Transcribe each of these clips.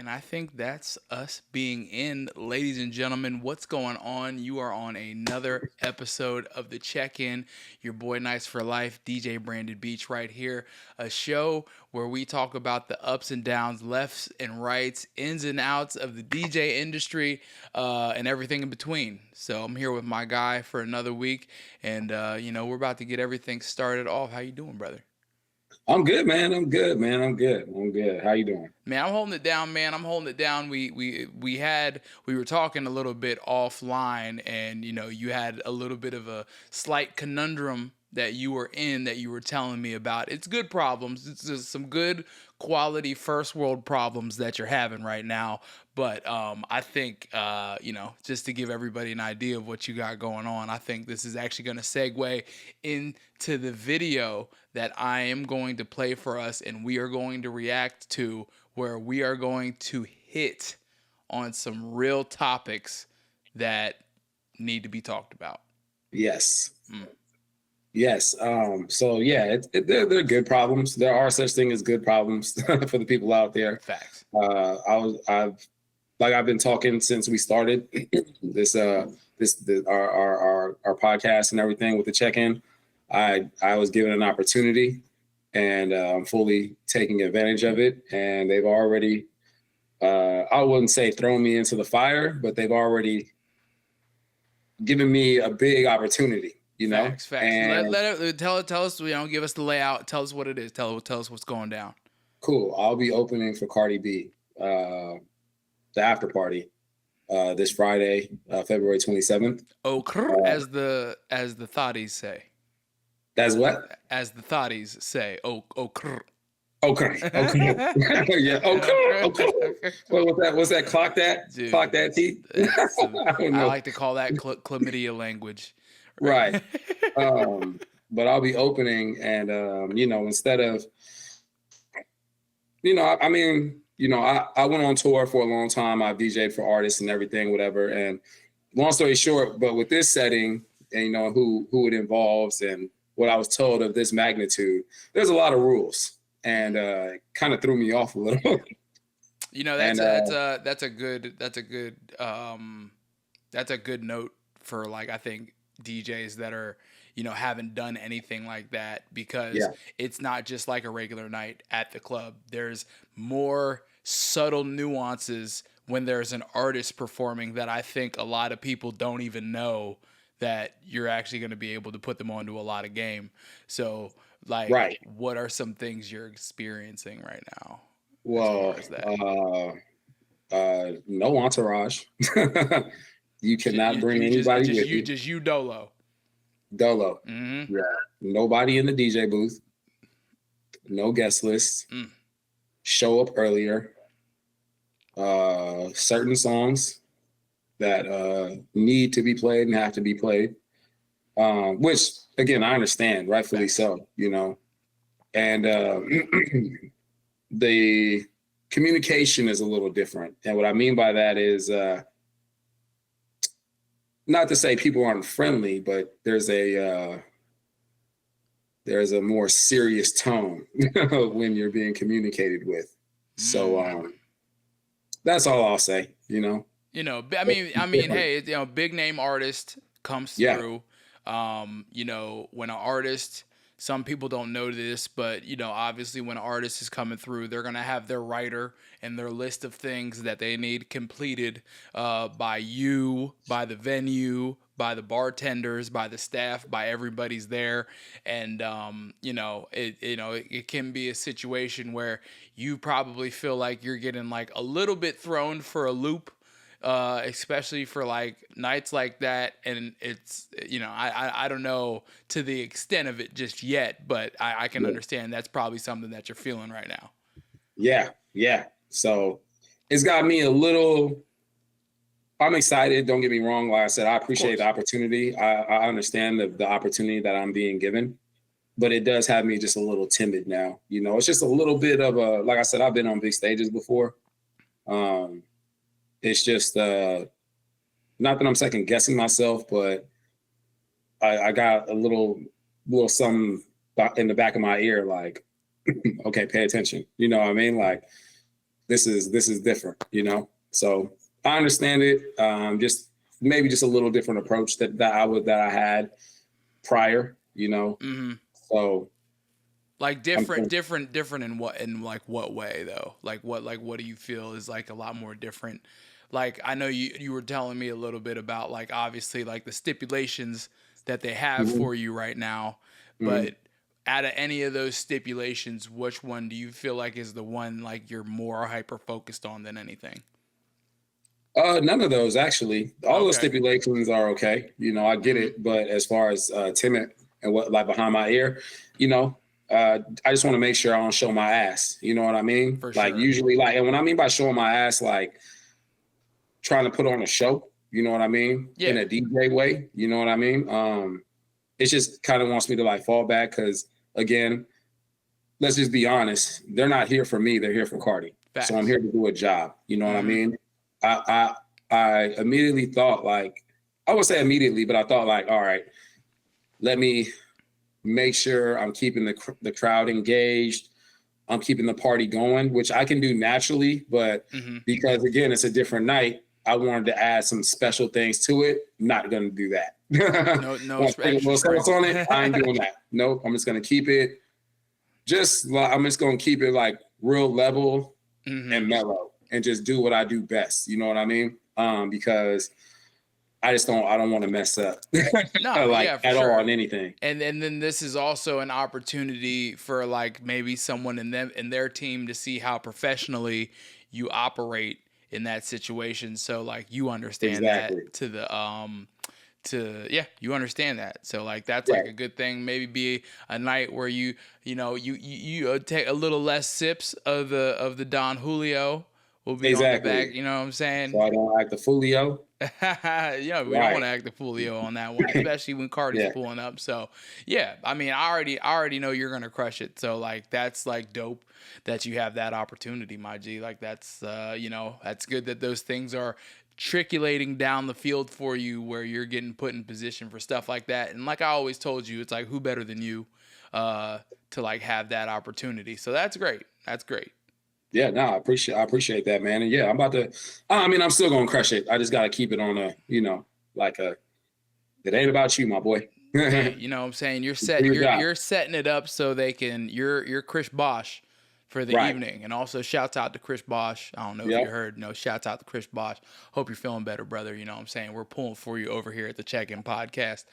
And I think that's us being in. Ladies and gentlemen, what's going on? You are on another episode of The Check-In. Your boy Nice for Life, DJ Brandon Beach right here. A show where we talk about the ups and downs, lefts and rights, ins and outs of the DJ industry, and everything in between. So I'm here with my guy for another week. And, we're about to get everything started off. How you doing, brother? I'm good, man. I'm good, man. I'm good. How you doing? Man, I'm holding it down, man. I'm holding it down. We were talking a little bit offline, and you had a little bit of a slight conundrum that you were in that you were telling me about. It's good problems. It's just some good quality first world problems that you're having right now. But I think just to give everybody an idea of what you got going on, I think this is actually going to segue into the video that I am going to play for us, and we are going to react to, where we are going to hit on some real topics that need to be talked about. Yes. Yes. So yeah, they're good problems. There are such thing as good problems for the people out there. Facts. I've been talking since we started our podcast and everything with the check-in. I was given an opportunity, and I'm fully taking advantage of it. And they've already, I wouldn't say thrown me into the fire, but they've already given me a big opportunity. Facts. And Tell us. Give us the layout. Tell us what it is. Tell us what's going down. Cool. I'll be opening for Cardi B, the after party, this Friday, February 27th. As the thotties say. That's what? As the thotties say. Okay. Yeah. Okay. What's that? Clock that? Dude, clock that T? I like to call that chlamydia language. Right. But I'll be opening, and instead of, I went on tour for a long time. I've DJed for artists and everything, whatever. And long story short, but with this setting, and who it involves and what I was told of this magnitude, there's a lot of rules, and kind of threw me off a little. That's a good note for, like, I think DJs that are haven't done anything like that, because it's not just like a regular night at the club. There's more subtle nuances when there's an artist performing that I think a lot of people don't even know that you're actually going to be able to put them onto a lot of game. So, like, right. What are some things you're experiencing right now? Well, no entourage. You cannot bring anybody with you. Just you dolo. Dolo. Mm-hmm. Yeah. Nobody in the DJ booth. No guest lists. Show up earlier. Certain songs that need to be played and have to be played. Which, again, I understand, rightfully so, And the communication is a little different. And what I mean by that is, not to say people aren't friendly, but there's a more serious tone when you're being communicated with. So that's all I'll say. Hey, big name artist comes through. When an artist, some people don't know this, but obviously when an artist is coming through, they're gonna have their writer and their list of things that they need completed by you, by the venue, by the bartenders, by the staff, by everybody's there. And it can be a situation where you probably feel like you're getting like a little bit thrown for a loop, especially for like nights like that. And it's, I don't know to the extent of it just yet, but I can understand that's probably something that you're feeling right now. Yeah. So it's got me a little, I'm excited. Don't get me wrong. Like I said, I appreciate the opportunity. I understand the opportunity that I'm being given, but it does have me just a little timid now. It's just a little bit of like I said, I've been on big stages before. It's just not that I'm second guessing myself, but I got a little something in the back of my ear, like, okay, pay attention. You know what I mean? Like, this is different, So I understand it. Just maybe just a little different approach that I had prior, Mm-hmm. So like different in like what way though? Like what do you feel is like a lot more different? Like I know you were telling me a little bit about like obviously like the stipulations that they have mhm, for you right now, mhm. but out of any of those stipulations, which one do you feel like is the one like you're more hyper focused on than anything? None of those actually. All the Okay. stipulations are okay. I get Mm-hmm. it, but as far as timid and what like behind my ear, you know, I just want to make sure I don't show my ass. You know what I mean? For Like sure. usually, like, and when I mean by showing my ass, like trying to put on a show. You know what I mean? In Yeah. a DJ way. You know what I mean? It just kind of wants me to like fall back because again, let's just be honest. They're not here for me. They're here for Cardi. So I'm Facts. here to do a job. You know what I Mm-hmm. mean? I immediately thought like I would say immediately, but I thought like, all right, let me make sure I'm keeping the crowd engaged. I'm keeping the party going, which I can do naturally, but Mm-hmm. because again, it's a different night. I wanted to add some special things to it. Not going to do that. No Want to take a extra little sauce on sprinkle. it? I ain't doing that. Nope. I'm just going to keep it. I'm just going to keep it like real level Mm-hmm. and mellow, and just do what I do best. You know what I mean? Because I don't want to mess up No, like yeah, for at all sure. on anything. And then this is also an opportunity for like maybe someone in their team to see how professionally you operate in that situation. So like you understand that Exactly. you understand that. So like that's like Right. a good thing. Maybe be a night where you take a little less sips of the Don Julio will be on the back. Exactly. You know what I'm So saying? I don't act the folio. Yeah, we don't want Right. to act the foolio on that one, especially when Cardi's Yeah. pulling up. So, yeah, I mean, I already know you're gonna crush it. So, like, that's like dope that you have that opportunity, my G. Like, that's that's good that those things are trickulating down the field for you, where you're getting put in position for stuff like that. And like I always told you, it's like who better than you, to like have that opportunity. So that's great. That's great. Yeah, no, I appreciate that, man. And yeah, I'm about to I mean, I'm still gonna crush it. I just gotta keep it on like a it ain't about you, my boy. Hey, Do you know what I'm saying? your job. You're setting it up so they can you're Chris Bosch for the Right. evening. And also shouts out to Chris Bosch. I don't know if you Yep. heard, no, shouts out to Chris Bosch. Hope you're feeling better, brother. You know what I'm saying? We're pulling for you over here at the Check-In Podcast.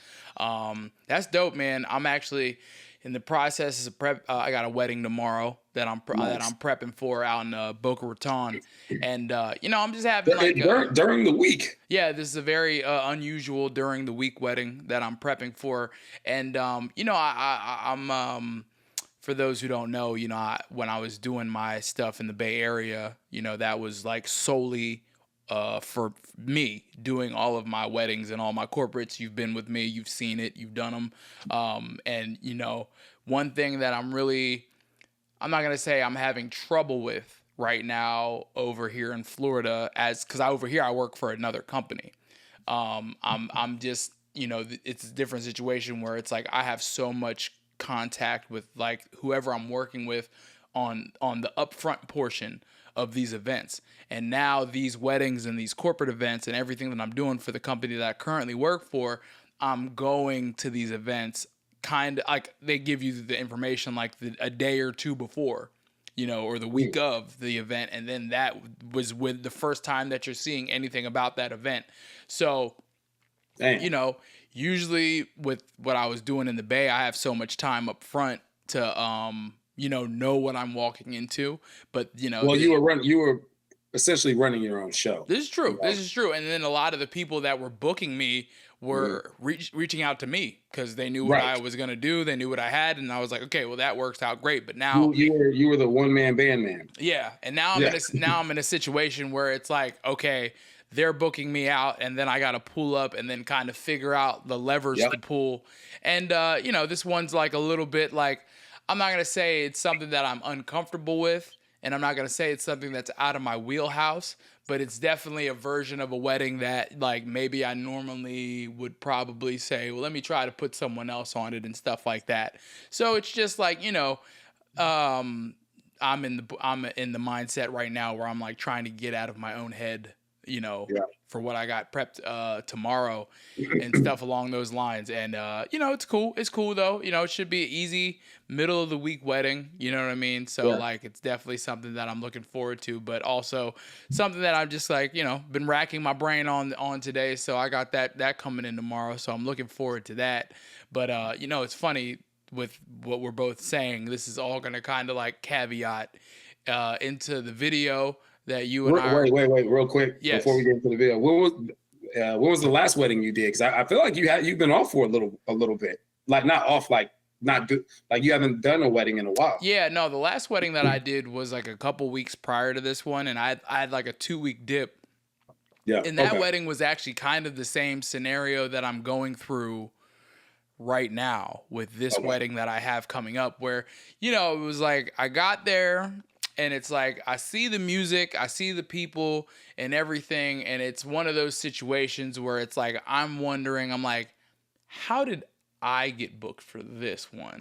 That's dope, man. I'm actually in the process of prep. I got a wedding tomorrow that Nice. I'm prepping for out in Boca Raton, and I'm just having like During the week. yeah, this is a very unusual during the week wedding that I'm prepping for, and I'm for those who don't know, when I was doing my stuff in the Bay Area, that was like solely for me doing all of my weddings and all my corporates. You've been with me, you've seen it, you've done them, and one thing that I'm not gonna say I'm having trouble with right now over here in Florida, as because over here I work for another company. I'm just it's a different situation where it's like I have so much contact with like whoever I'm working with on the upfront portion of these events, and now these weddings and these corporate events and everything that I'm doing for the company that I currently work for, I'm going to these events kind of like they give you the information like a day or two before, or the week of the event, and then that was with the first time that you're seeing anything about that event. So, Damn. you know, usually with what I was doing in the Bay, I have so much time up front to know what I'm walking into. But Well, you were essentially running your own show. this is true. Right? This is true. And then a lot of the people that were booking me Mhm. were reaching out to me because they knew what I Right. was going to do. They knew what I had. And I was like, okay, well, that works out great. But now, You were the one man band man. yeah. And now Yeah. I'm in a situation where it's like, okay, they're booking me out and then I got to pull up and then kind of figure out the levers Yep. to pull. And, this one's like a little bit like, I'm not going to say it's something that I'm uncomfortable with. And I'm not going to say it's something that's out of my wheelhouse, but it's definitely a version of a wedding that like maybe I normally would probably say, well, let me try to put someone else on it and stuff like that. So it's just like, um, I'm in the mindset right now where I'm like trying to get out of my own head, for what I got prepped tomorrow and stuff along those lines. And it's cool. It's cool though. It should be an easy middle of the week wedding. You know what I mean? So like, it's definitely something that I'm looking forward to, but also something that I'm just like, been racking my brain on today. So I got that coming in tomorrow. So I'm looking forward to that. But it's funny with what we're both saying. This is all going to kind of like caveat into the video that you and I. Wait, real quick. Yes. Before we get into the video, when was the last wedding you did? Because I feel like you've been off for a little bit, like not off, like not do, like you haven't done a wedding in a while. Yeah, no, the last wedding that I did was like a couple weeks prior to this one, and I had like a 2-week dip. Yeah, and that wedding was actually kind of the same scenario that I'm going through right now with this wedding that I have coming up, where it was like I got there. And it's like, I see the music, I see the people and everything. And it's one of those situations where it's like, I'm like, how did I get booked for this one?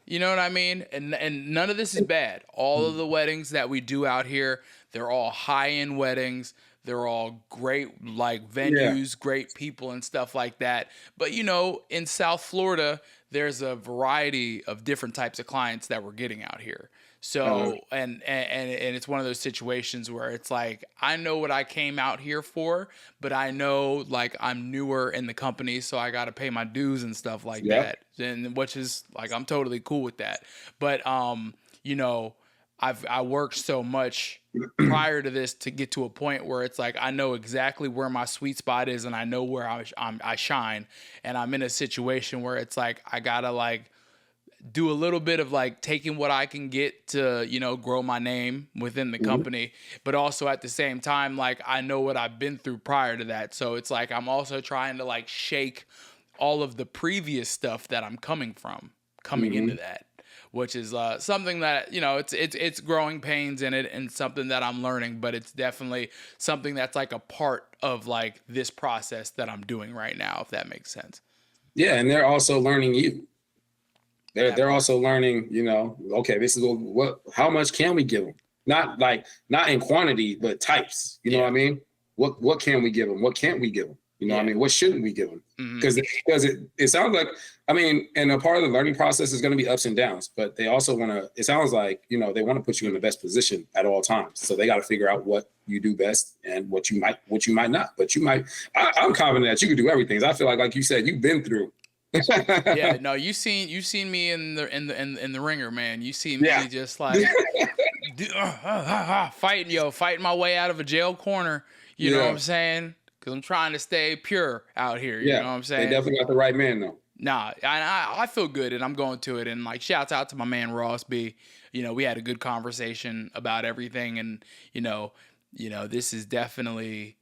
You know what I mean? And none of this is bad. All of the weddings that we do out here, they're all high-end weddings. They're all great, like venues, great people and stuff like that. But, in South Florida, there's a variety of different types of clients that we're getting out here. So, and it's one of those situations where it's like, I know what I came out here for, but I know like I'm newer in the company, so I got to pay my dues and stuff like that. And which is like, I'm totally cool with that. But, I worked so much prior to this to get to a point where it's like, I know exactly where my sweet spot is and I know where I shine. And I'm in a situation where it's like, I gotta like, do a little bit of like taking what I can get to, grow my name within the company, but also at the same time, like I know what I've been through prior to that. So it's like, I'm also trying to like shake all of the previous stuff that I'm coming into that, which is something that, it's growing pains in it and something that I'm learning, but it's definitely something that's like a part of like this process that I'm doing right now, if that makes sense. Yeah. And they're also learning you. They're also learning, okay, this is how much can we give them? Not in quantity, but types. You know what I mean? What can we give them? What can't we give them? You know what I mean? What shouldn't we give them? Because it sounds like, and a part of the learning process is going to be ups and downs, but they also want to, it sounds like, they want to put you in the best position at all times. So they got to figure out what you do best and what you might not, but I'm confident that you can do everything. I feel like you said, you've been through. Yeah, no, you seen me in the ringer, man. You see me just like fighting my way out of a jail corner. You know what I'm saying? Because I'm trying to stay pure out here. You know what I'm saying? They definitely got the right man though. Nah, I feel good and I'm going to it. And like, shouts out to my man Ross B. We had a good conversation about everything, and this is definitely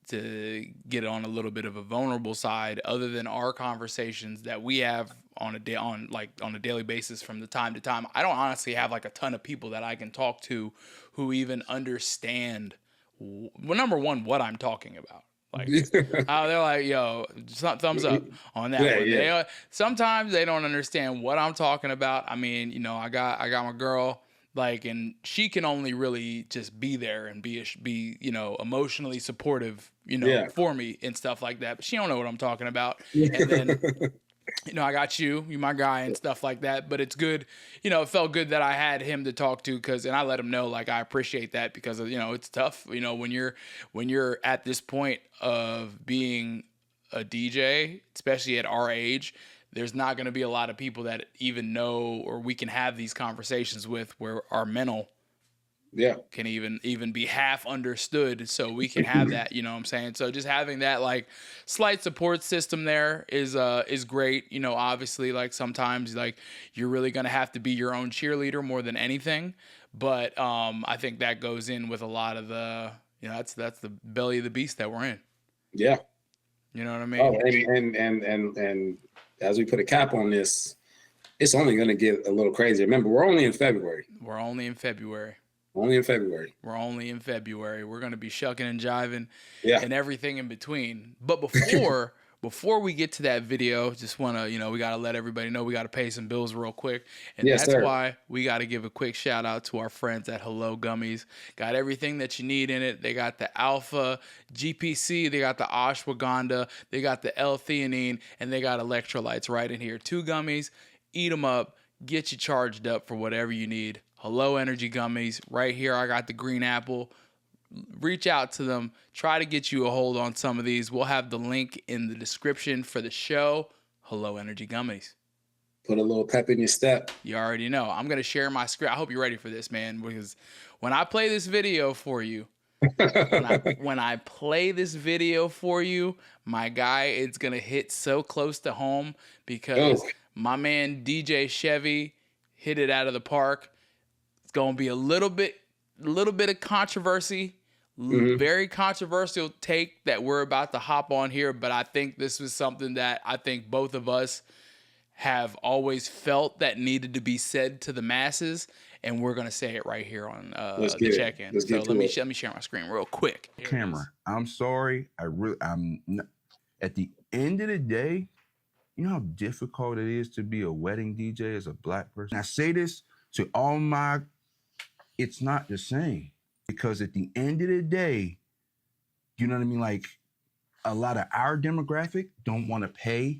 to get on a little bit of a vulnerable side, other than our conversations that we have on a daily basis from the time to time. I don't honestly have like a ton of people that I can talk to who even understand, number one, what I'm talking about. Like, they're like, yo, thumbs up on that one. Yeah. Sometimes they don't understand what I'm talking about. I mean, I got my girl, like, and she can only really just be there and be emotionally supportive, for me and stuff like that. But she don't know what I'm talking about. And then, I got you my guy and stuff like that. But it's good, it felt good that I had him to talk to, and I let him know, like, I appreciate that because, it's tough, when you're at this point of being a DJ, especially at our age. There's not going to be a lot of people that even know, or we can have these conversations with, where our mental can even be half understood, so we can have that, you know what I'm saying? So just having that like slight support system there is great. Obviously, like, sometimes like you're really going to have to be your own cheerleader more than anything, but I think that goes in with a lot of the, that's the belly of the beast that we're in. Yeah. You know what I mean? Oh, and as we put a cap on this, it's only going to get a little crazier. Remember, we're only in February. We're only in February. We're We're going to be shucking and jiving and everything in between. But before before we get to that video, just want to, we got to let everybody know we got to pay some bills real quick. And Yes, that's sir. why we got to give a quick shout out to our friends at Hello Gummies. Got everything that you need in it. They got the Alpha GPC, they got the ashwagandha, they got the L-theanine, and they got electrolytes right in here. 2 gummies, eat them up, get you charged up for whatever you need. Hello Energy Gummies. Right here, I got the green apple. Reach out to them. Try to get you a hold on some of these. We'll have the link in the description for the show. Hello Energy Gummies. Put a little pep in your step. You already know. I'm going to share my screen. I hope you're ready for this, man, because when I play this video for you, when I play this video for you, my guy, it's going to hit so close to home because my man DJ Chevy hit it out of the park. It's going to be a little bit of controversy, very controversial take that we're about to hop on here, but I think this was something that I think both of us have always felt that needed to be said to the masses, and we're gonna say it right here on the check-in. So let me share my screen real quick. Camera. I'm sorry. I'm not, at the end of the day, you know how difficult it is to be a wedding DJ as a black person. I say this to all my. It's not the same, because at the end of the day, you know what I mean? Like, a lot of our demographic don't want to pay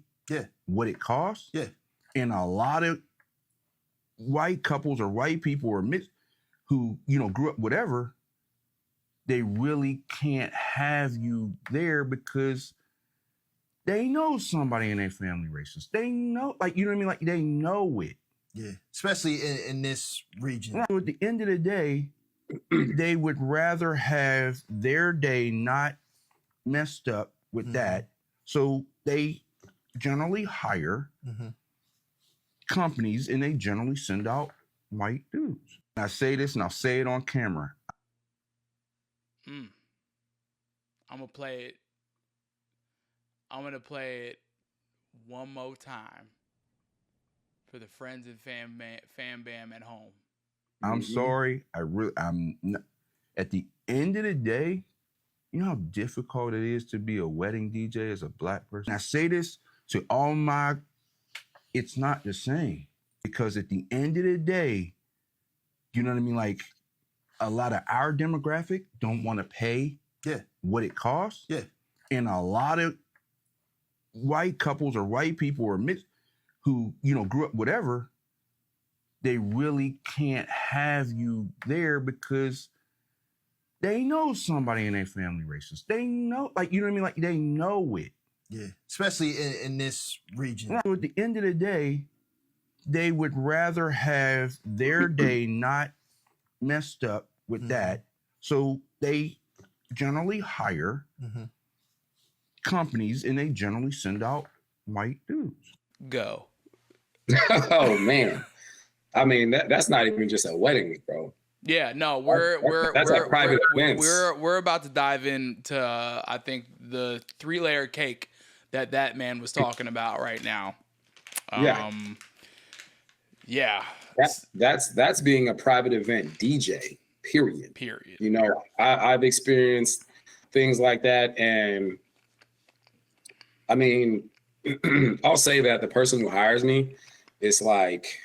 what it costs. Yeah. And a lot of white couples or white people or mixed who, grew up whatever, they really can't have you there because they know somebody in their family racist. They know, like, you know what I mean? Like, they know it. Yeah, especially in this region. At the end of the day, they would rather have their day not messed up with that. So they generally hire companies, and they generally send out white dudes. And I say this, and I'll say it on camera. I'm gonna play it one more time for the friends and fam bam at home. I'm sorry. I'm not, at the end of the day, you know how difficult it is to be a wedding DJ as a black person? I say this to all my, it's not the same, because at the end of the day, you know what I mean? Like, a lot of our demographic don't want to pay what it costs. Yeah. And a lot of white couples or white people or mixed who, grew up whatever, they really can't have you there because they know somebody in their family racist. They know, like, you know what I mean? Like, they know it. Yeah, especially in this region. So at the end of the day, they would rather have their day not messed up with that. So they generally hire companies, and they generally send out white dudes. Go. Oh man, I mean that's not even just a wedding, bro. Yeah, no, that's like private events. We're about to dive into I think the 3-layer cake that man was talking about right now. That's being a private event DJ. Period. I've experienced things like that, and I mean, I'll say that the person who hires me, it's like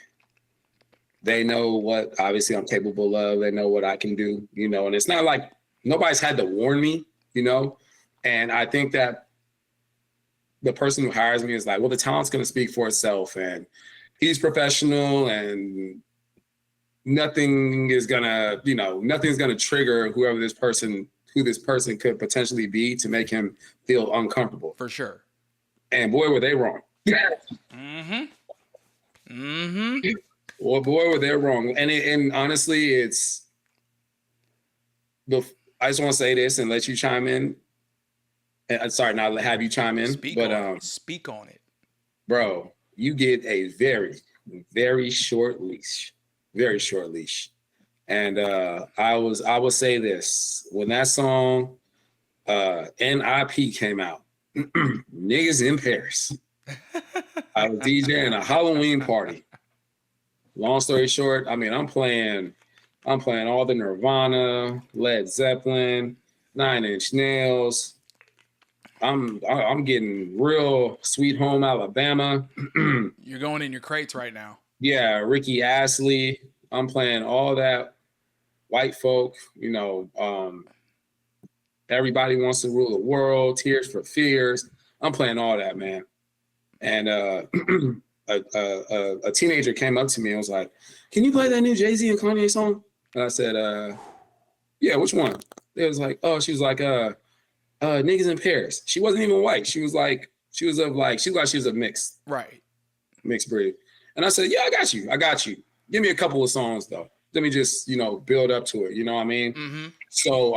they know what obviously I'm capable of. They know what I can do, and it's not like nobody's had to warn me, and I think that the person who hires me is like, well, the talent's going to speak for itself, and he's professional, and nothing's going to trigger who this person could potentially be to make him feel uncomfortable. For sure. And boy, were they wrong. Well, boy, were they wrong. And honestly, I just want to say this and let you chime in. Sorry, not have you chime in. Speak on it. Bro, you get a very, very short leash. Very short leash. And I will say this. When that song NIP came out, niggas in Paris. I was DJing a Halloween party. Long story short, I mean, I'm playing all the Nirvana, Led Zeppelin, 9 Inch Nails, I'm getting real Sweet Home Alabama. You're going in your crates right now. Yeah, Ricky Astley. I'm playing all that white folk, Everybody Wants to Rule the World, Tears for Fears. I'm playing all that, man. And a teenager came up to me and was like, "Can you play that new Jay-Z and Kanye song?" And I said, "Yeah, which one?" It was like, "Oh," she was like, "Niggas in Paris." She wasn't even white. She was of mixed breed. And I said, "Yeah, I got you. Give me a couple of songs though. Let me just, build up to it. You know what I mean?" Mm-hmm. So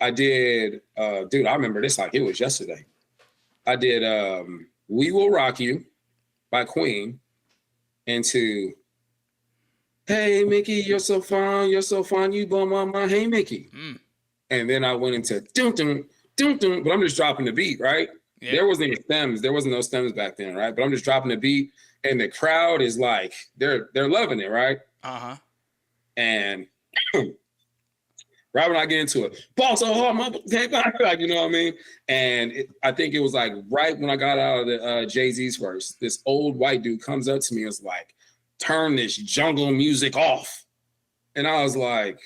I did, dude, I remember this like it was yesterday. I did We Will Rock You by Queen into Hey Mickey, you're so fine, you blow my mind, hey Mickey. Mm. And then I went into dun dun dun dun, but I'm just dropping the beat, right? Yeah. There wasn't any stems, there wasn't no stems back then, right? But I'm just dropping the beat, and the crowd is like, they're loving it, right? Uh-huh. And right when I get into it, ball so hard, like, you know what I mean? And I think it was like right when I got out of the Jay-Z's verse, this old white dude comes up to me and was like, "Turn this jungle music off." And I was like,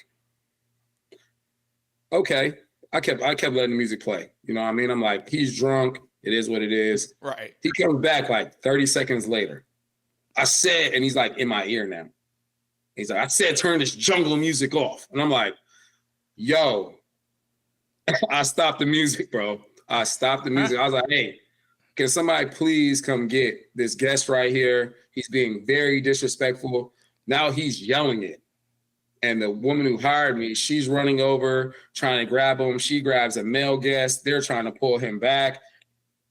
okay. I kept letting the music play. You know what I mean? I'm like, he's drunk. It is what it is. Right. He comes back like 30 seconds later. I said, and he's like in my ear now. He's like, "I said, turn this jungle music off." And I'm like, yo, I stopped the music, bro. I stopped the music. I was like, "Hey, can somebody please come get this guest right here? He's being very disrespectful." Now he's yelling it. And the woman who hired me, she's running over, trying to grab him. She grabs a male guest. They're trying to pull him back.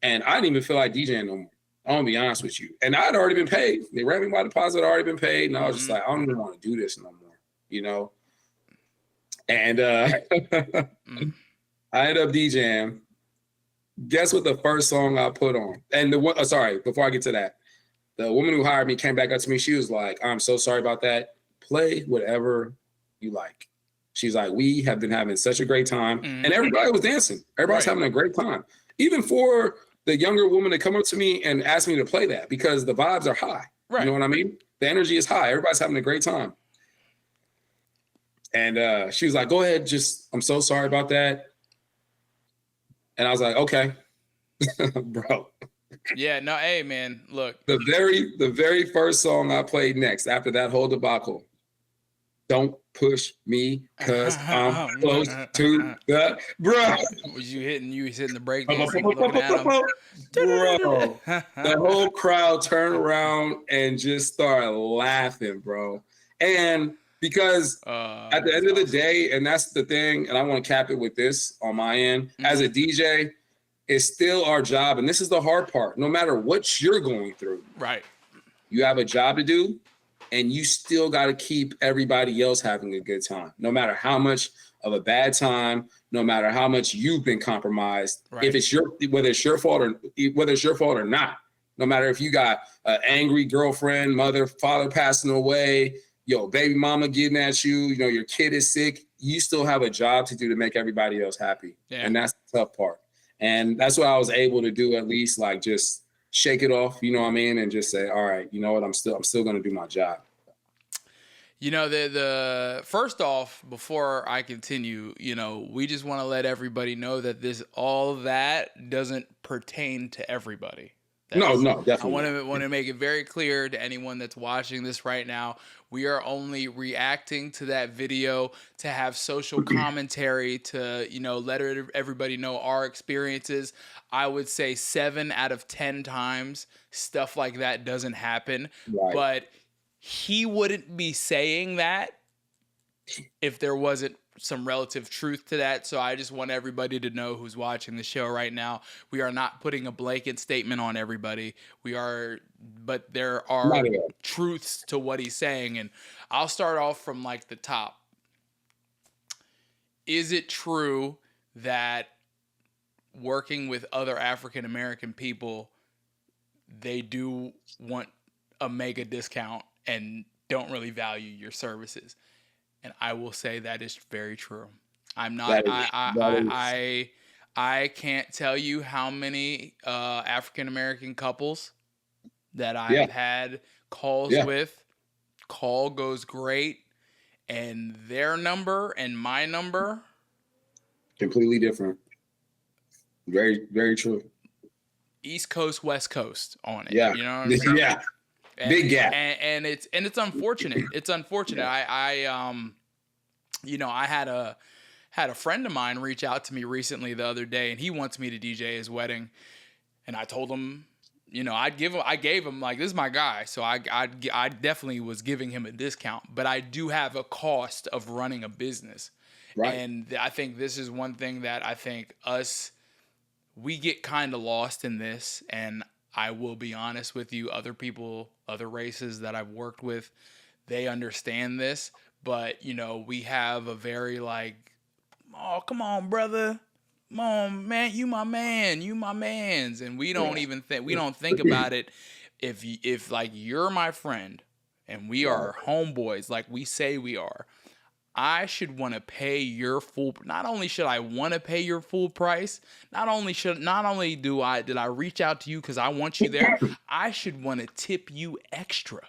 And I didn't even feel like DJing no more. I'm going to be honest with you. And I'd already been paid. The revenue by deposit had already been paid. And I was just like, I don't even want to do this no more, And I ended up DJing. Guess what the first song I put on? And before I get to that, the woman who hired me came back up to me. She was like, "I'm so sorry about that. Play whatever you like." She's like, "We have been having such a great time." And everybody was dancing. Everybody's having a great time. Even for the younger woman to come up to me and ask me to play that, because the vibes are high. Right. You know what I mean? The energy is high. Everybody's having a great time. And she was like, "Go ahead. I'm so sorry about that." And I was like, "Okay." Bro. Yeah, no, hey man, look. The very first song I played next after that whole debacle, "Don't Push Me Cause I'm Close to the," bro. Was you hitting the break? Bro, the whole crowd turned around and just started laughing, bro. And because at the end of the day, and that's the thing, and I want to cap it with this on my end, as a DJ, it's still our job, and this is the hard part. No matter what you're going through, right? You have a job to do, and you still got to keep everybody else having a good time. No matter how much of a bad time, no matter how much you've been compromised, right. Whether it's your fault or not. No matter if you got an angry girlfriend, mother, father passing away, baby mama getting at you, your kid is sick, you still have a job to do to make everybody else happy. Yeah. And that's the tough part. And that's what I was able to do, at least, like, just shake it off, you know what I mean? And just say, all right, you know what? I'm still going to do my job. The first off, before I continue, we just want to let everybody know that all that doesn't pertain to everybody. No, definitely. I want to make it very clear to anyone that's watching this right now. We are only reacting to that video to have social commentary, to let everybody know our experiences. I would say 7 out of 10 times stuff like that doesn't happen. Right. But he wouldn't be saying that if there wasn't some relative truth to that. So I just want everybody to know who's watching the show right now, we are not putting a blanket statement on everybody. But there are truths to what he's saying. And I'll start off from like the top. Is it true that working with other African-American people, they do want a mega discount and don't really value your services? And I will say that is very true. I'm not. I I can't tell you how many African-American couples that I've had calls with. Call goes great, and their number and my number completely different. Very, very true. East Coast, West Coast on it. Yeah. You know what I'm saying? Yeah. And, big gap. And it's unfortunate. It's unfortunate. I you know, I had a friend of mine reach out to me recently the other day, and he wants me to DJ his wedding, and I told him, you know, I gave him, like, this is my guy, so I definitely was giving him a discount, but I do have a cost of running a business. Right. And I think this is one thing that I think we get kind of lost in this. And I will be honest with you, other people, other races that I've worked with, they understand this, but, you know, we have a very like, oh, come on, brother. Come on, man, you my man, you my mans. And we don't even think about it. If like you're my friend and we are homeboys, like we say we are, I should want to pay your full. Not only should I want to pay your full price, not only did I reach out to you because I want you there, I should want to tip you extra.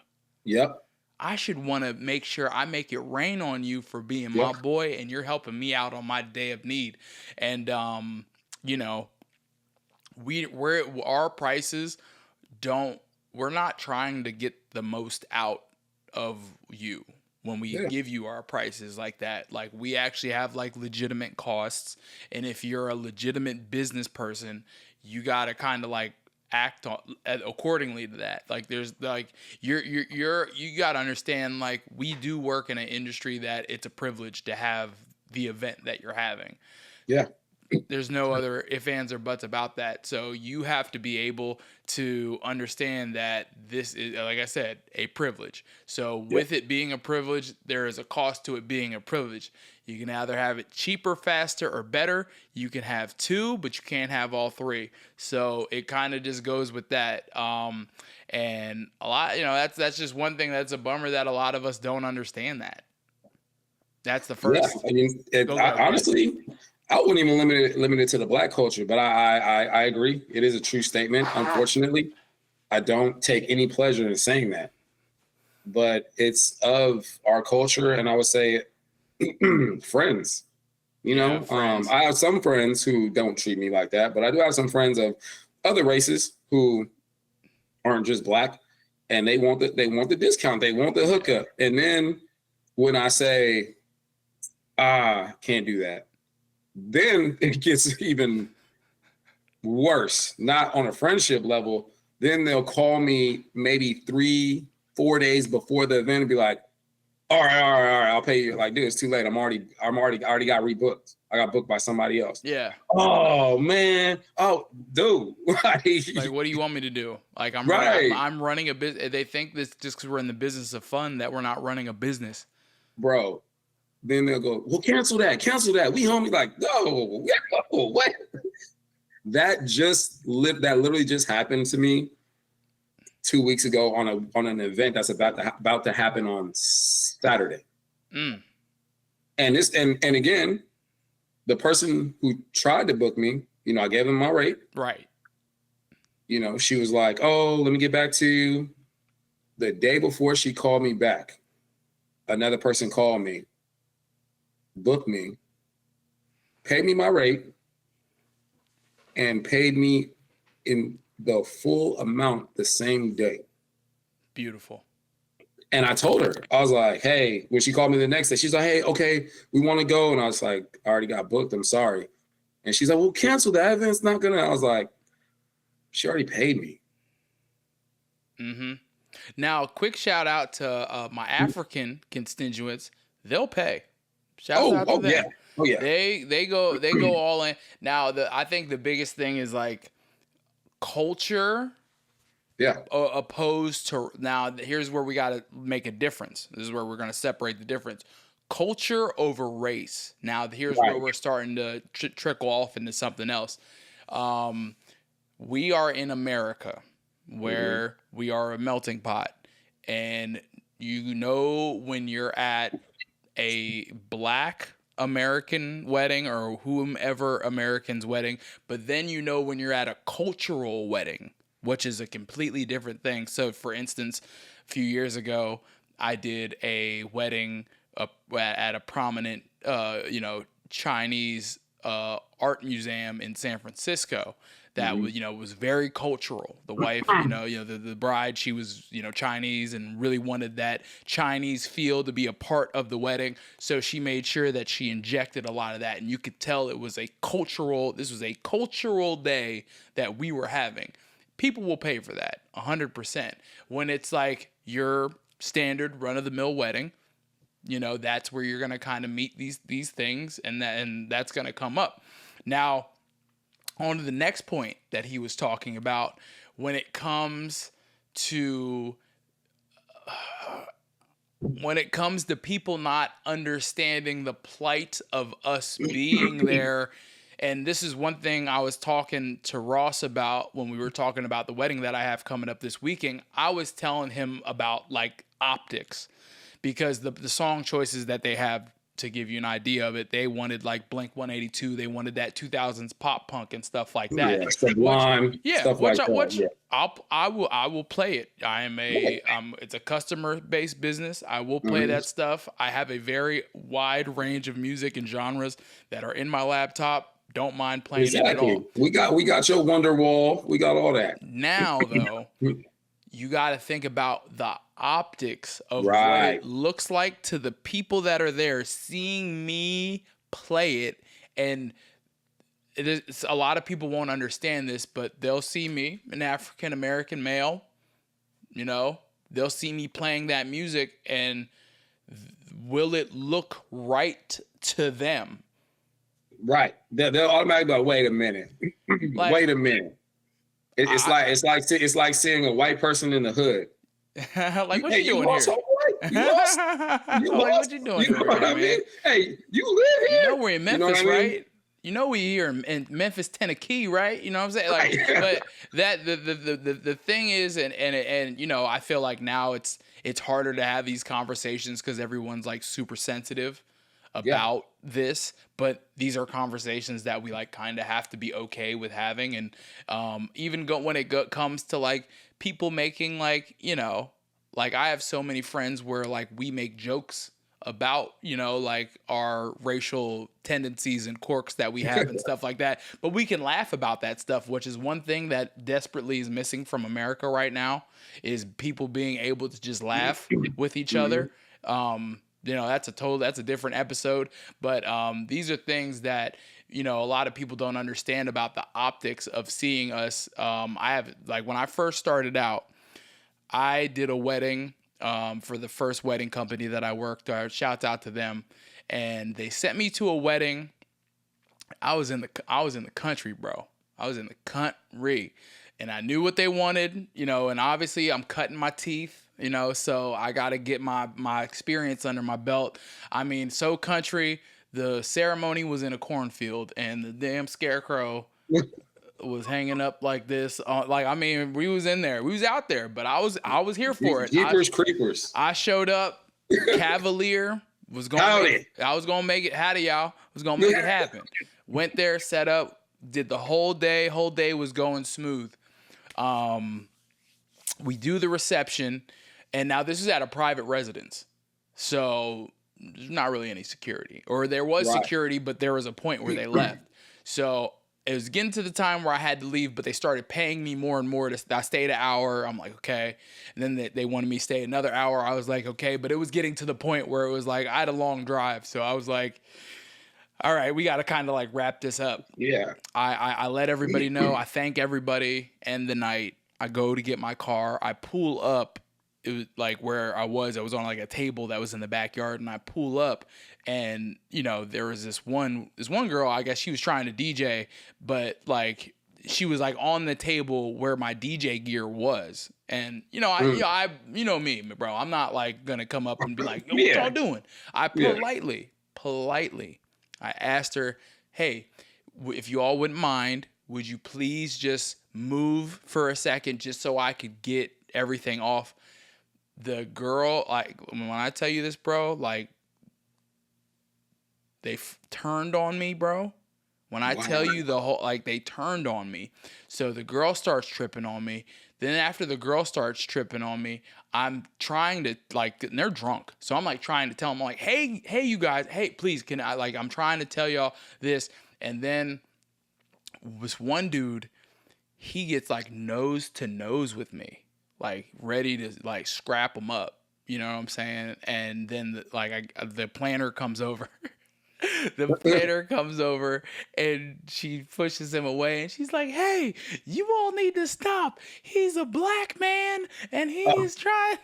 Yep. I should want to make sure I make it rain on you for being my boy, and you're helping me out on my day of need. And you know, our prices we're not trying to get the most out of you when we give you our prices like that. Like, we actually have like legitimate costs, and if you're a legitimate business person, you gotta kind of like act on accordingly to that. Like, there's like you gotta understand, like, we do work in an industry that it's a privilege to have the event that you're having. Yeah. There's no other ifs, ands, or buts about that. So you have to be able to understand that this is, like I said, a privilege. So with it being a privilege, there is a cost to it being a privilege. You can either have it cheaper, faster, or better. You can have two, but you can't have all three. So it kind of just goes with that. And a lot, you know, that's just one thing that's a bummer, that a lot of us don't understand that. That's the first. Yeah, I mean, honestly, I wouldn't even limit it to the Black culture, but I agree. It is a true statement. Unfortunately, I don't take any pleasure in saying that, but it's of our culture, and I would say friends. You know, friends. I have some friends who don't treat me like that, but I do have some friends of other races who aren't just Black, and they want the discount, they want the hookup, and then when I say, can't do that, then it gets even worse. Not on a friendship level. Then they'll call me maybe 3-4 days before the event and be like, all right, I'll pay you. Like, dude, it's too late. I already got rebooked. I got booked by somebody else. Yeah. Oh man. Oh, dude. Like, what do you want me to do? Like, I'm running a business. They think this just because we're in the business of fun that we're not running a business. Bro. Then they'll go, well, cancel that. We homie. Like, no, what? That literally just happened to me 2 weeks ago on an event that's about to happen on Saturday. And again, the person who tried to book me, you know, I gave him my rate. Right. You know, she was like, oh, let me get back to you. The day before she called me back, another person called me, booked me, paid me my rate, and paid me in the full amount the same day. Beautiful. And I told her, I was like, hey, when she called me the next day, she's like, hey, okay, we want to go. And I was like, I already got booked, I'm sorry. And she's like, well, cancel that event's not gonna. I was like, she already paid me. Mm-hmm. Now, quick shout out to my African constituents. They'll pay. Shout out to them. Yeah. Oh yeah. They go all in. Now, I think the biggest thing is like culture. Yeah. Opposed to, now here's where we got to make a difference. This is where we're going to separate the difference. Culture over race. Now here's where we're starting to trickle off into something else. We are in America, where we are a melting pot, and you know when you're at a Black American wedding or whomever American's wedding, but then you know when you're at a cultural wedding, which is a completely different thing. So, for instance, a few years ago, I did a wedding at a prominent, Chinese art museum in San Francisco. That was, was very cultural. The wife, the bride, she was, Chinese and really wanted that Chinese feel to be a part of the wedding. So she made sure that she injected a lot of that. And you could tell this was a cultural day that we were having. People will pay for that 100%. When it's like your standard run of the mill wedding, that's where you're going to kind of meet these things and that's going to come up. Now, on to the next point that he was talking about when it comes to people not understanding the plight of us being there. And this is one thing I was talking to Ross about when we were talking about the wedding that I have coming up this weekend. I was telling him about like optics, because the song choices that they have, to give you an idea of it, they wanted like Blink-182, they wanted that 2000s pop punk and stuff like that. Yeah, Sublime, stuff like that. Yeah. I will play it. It's a customer based business. I will play that stuff. I have a very wide range of music and genres that are in my laptop. Don't mind playing it at all. We got your Wonderwall. We got all that. Now though, you got to think about the optics of what it looks like to the people that are there seeing me play it. And a lot of people won't understand this, but they'll see me, an African-American male, they'll see me playing that music, and will it look right to them? Right. They'll automatically go, wait a minute. Wait a minute. It's like seeing a white person in the hood. Like, what you doing here? You lost. What you doing here? What I mean? Hey, you live here. We're in Memphis, right? We here in Memphis, Tennessee, right? You know what I'm saying? Like, but that the thing is, and I feel like now it's harder to have these conversations because everyone's like super sensitive about this, but these are conversations that we like kind of have to be okay with having. And even when it comes to like people making like, like I have so many friends where like we make jokes about, like our racial tendencies and quirks that we have and stuff like that, but we can laugh about that stuff, which is one thing that desperately is missing from America right now, is people being able to just laugh with each other. That's a different episode, but these are things that, a lot of people don't understand about the optics of seeing us. I have, like, when I first started out, I did a wedding for the first wedding company that I worked at. Shouts out to them. And they sent me to a wedding. I was in the country, bro. I was in the country. And I knew what they wanted, and obviously I'm cutting my teeth. So I got to get my experience under my belt. I mean, so country, the ceremony was in a cornfield and the damn scarecrow was hanging up like this. We was in there, we was out there, but I was here for it. Jeepers creepers. I showed up, Cavalier, I was going to make it, howdy y'all, was going to make it happen. Went there, set up, did the whole day was going smooth. We do the reception. And now this is at a private residence, so there's not really any security. Or there was security, but there was a point where they left. So it was getting to the time where I had to leave, but they started paying me more and more. I stayed an hour. I'm like, okay. And then they wanted me to stay another hour. I was like, okay. But it was getting to the point where it was like I had a long drive. So I was like, all right, we got to kind of like wrap this up. Yeah. I let everybody know. I thank everybody. End the night. I go to get my car. I pull up. It was like where I was on like a table that was in the backyard, and I pull up, and there was this one girl, I guess she was trying to DJ, but like she was like on the table where my DJ gear was. And I me, bro, I'm not like gonna come up and be like, what y'all doing? I politely, I asked her, hey, if you all wouldn't mind, would you please just move for a second just so I could get everything off? The girl, like, when I tell you this, bro, like, They turned on me, bro. When I tell you the whole, like, they turned on me. So the girl starts tripping on me. Then after the girl starts tripping on me, I'm trying to, like, and they're drunk. So I'm like trying to tell them, like, hey, you guys, hey, please, can I, like, I'm trying to tell y'all this. And then this one dude, he gets like nose to nose with me, like ready to like scrap him up. You know what I'm saying? And then the planner comes over. The planner comes over and she pushes him away and she's like, hey, you all need to stop. He's a black man and he is trying.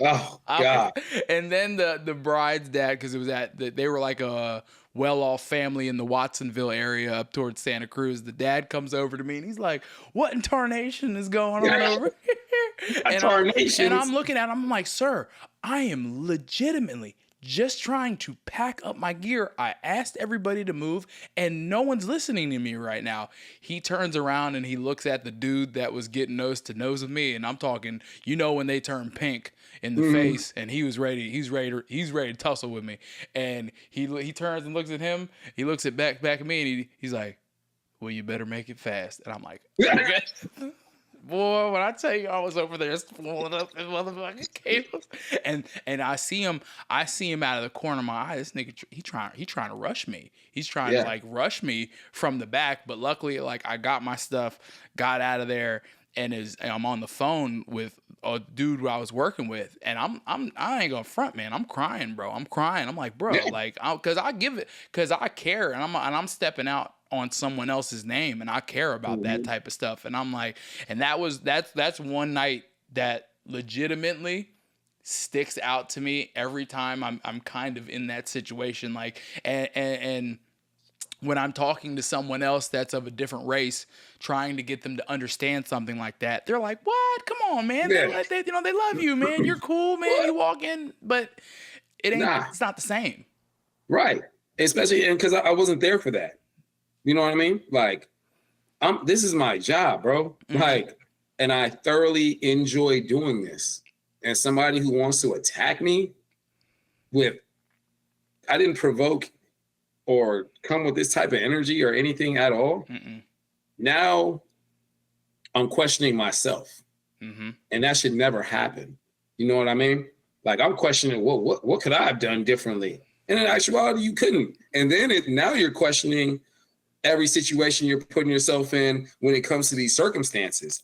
Oh God. And then the bride's dad, because it was they were like a well-off family in the Watsonville area up towards Santa Cruz. The dad comes over to me and he's like, what in tarnation is going on over here? And I'm looking at him, I'm like, sir, I am legitimately just trying to pack up my gear. I asked everybody to move and no one's listening to me right now. He turns around and he looks at the dude that was getting nose to nose with me. And I'm talking, you know, when they turn pink in the face, and he's ready to tussle with me. And he turns and looks at him. He looks at back at me and he's like, well, you better make it fast. And I'm like, okay. Boy, when I tell you I was over there pulling up his motherfucking cables, and I see him out of the corner of my eye. This nigga, he trying to rush me. He's trying to like rush me from the back, but luckily, like, I got my stuff, got out of there, and I'm on the phone with a dude who I was working with, and I ain't gonna front, man. I'm crying, bro. I'm crying. I'm like, bro, like, cause I care, and I'm stepping out on someone else's name, and I care about that type of stuff. And I'm like, and that's one night that legitimately sticks out to me every time I'm kind of in that situation. Like, and when I'm talking to someone else that's of a different race, trying to get them to understand something like that, they're like, what? Come on, man. Yeah. They love you, man. You're cool, man. You walk in, but it ain't, it's not the same. Right. Especially because I wasn't there for that. You know what I mean? Like, this is my job, bro. Like, and I thoroughly enjoy doing this. And somebody who wants to attack me I didn't provoke or come with this type of energy or anything at all. Now I'm questioning myself. And that should never happen. You know what I mean? Like, I'm questioning, what could I have done differently? And in actuality, you couldn't. And then now you're questioning every situation you're putting yourself in when it comes to these circumstances.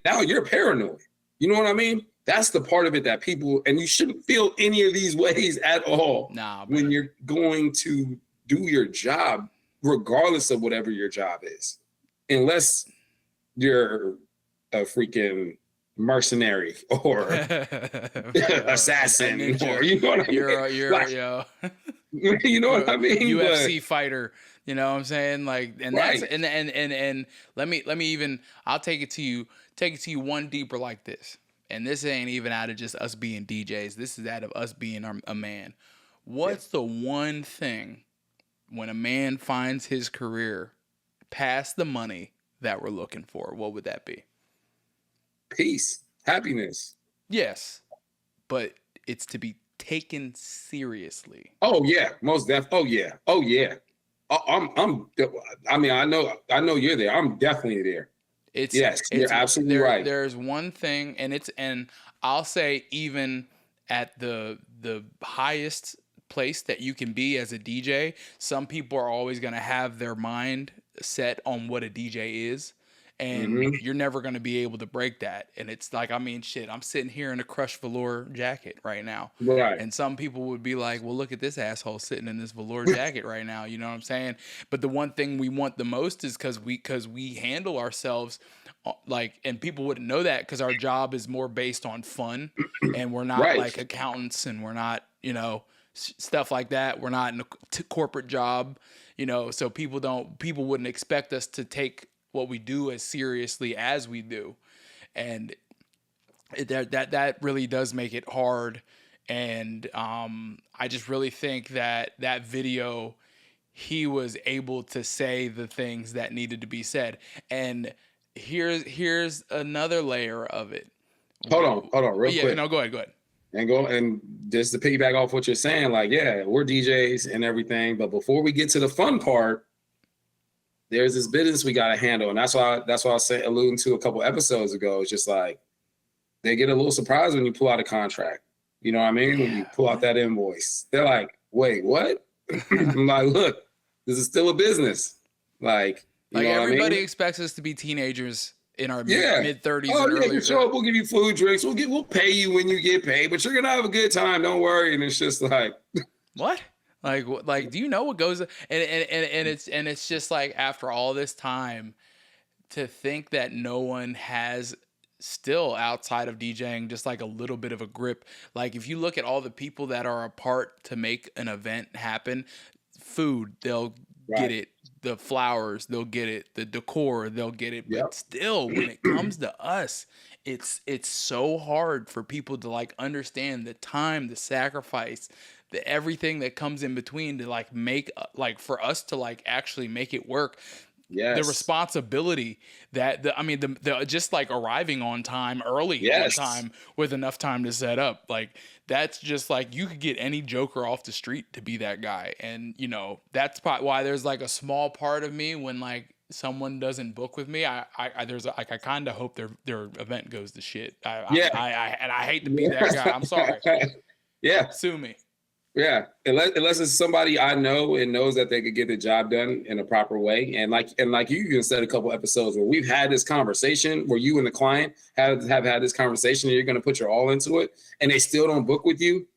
Now you're paranoid. You know what I mean? That's the part of it that people, and you shouldn't feel any of these ways at all when you're going to do your job, regardless of whatever your job is, unless you're a freaking mercenary or assassin, or you know what I mean? You know what I mean? UFC fighter. You know what I'm saying? Like, and that's and let me even, I'll take it to you one deeper like this. And this ain't even out of just us being DJs. This is out of us being a man. What's the one thing when a man finds his career past the money that we're looking for? What would that be? Peace, happiness. Yes, but it's to be taken seriously. Oh yeah, most definitely. Oh yeah. I mean, I know you're there. I'm definitely there. You're absolutely right. There's one thing, and I'll say, even at the highest place that you can be as a DJ, some people are always going to have their mind set on what a DJ is. And you're never going to be able to break that. And it's like, I mean, shit, I'm sitting here in a crushed velour jacket right now. Right. And some people would be like, well, look at this asshole sitting in this velour jacket right now. You know what I'm saying? But the one thing we want the most is because we handle ourselves like, and people wouldn't know that because our job is more based on fun. And we're not like accountants, and we're not, you know, stuff like that. We're not in a corporate job, you know, so people wouldn't expect us to take what we do as seriously as we do. And that really does make it hard. And I just really think that video, he was able to say the things that needed to be said. And here's another layer of it. Hold on real quick. No, go ahead. and just to piggyback off what you're saying, like, yeah, we're DJs and everything, but before we get to the fun part, there's this business we got to handle, and that's why I was alluding to a couple episodes ago. It's just like they get a little surprised when you pull out a contract. You know what I mean? When you pull out that invoice, they're like, "Wait, what?" I'm like, "Look, this is still a business." Like everybody expects us to be teenagers in our mid-30s. Oh, and yeah, earlier. show up. We'll give you food, drinks. We'll pay you when you get paid, but you're gonna have a good time. Don't worry. And it's just like, what? Like, do you know what goes? And it's just like, after all this time, to think that no one has still, outside of DJing, just like a little bit of a grip. Like, if you look at all the people that are a part to make an event happen, food, they'll get it. The flowers, they'll get it. The decor, they'll get it. But still, when it comes to us, it's so hard for people to like understand the time, the sacrifice, the everything that comes in between to like make, like, for us to like actually make it work. Yes. The responsibility that the just like arriving on time, early on time, with enough time to set up, like, that's just like, you could get any joker off the street to be that guy. And that's probably why there's like a small part of me when like someone doesn't book with me, I kind of hope their event goes to shit. I hate to be that guy. I'm sorry. Sue me. Yeah, unless it's somebody I know and knows that they could get the job done in a proper way, and like you even said a couple episodes where we've had this conversation where you and the client have had this conversation, and you're going to put your all into it, and they still don't book with you.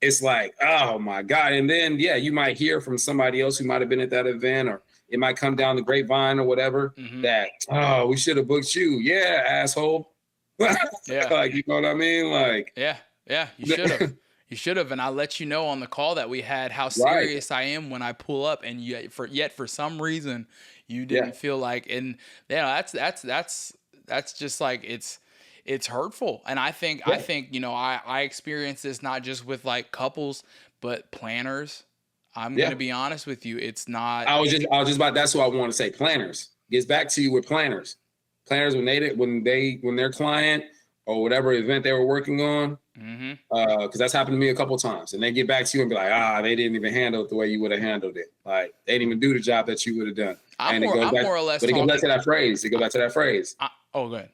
It's like, oh my God! And then you might hear from somebody else who might have been at that event, or it might come down the grapevine or whatever that, oh, we should have booked you. Yeah, asshole. Like, you know what I mean? Like, yeah, you should have. You should have, and I let you know on the call that we had how serious I am when I pull up, and yet for some reason you didn't feel like, and that's just like, it's hurtful. And I think I experience this not just with like couples, but planners. I'm gonna be honest with you, it's not. I was just about, that's what I want to say. Planners gets back to you with planners. Planners when their client or whatever event they were working on. Because that's happened to me a couple of times, and they get back to you and be like, they didn't even handle it the way you would have handled it. Like, they didn't even do the job that you would have done. I'm more or less. But it goes back to that phrase. Go ahead.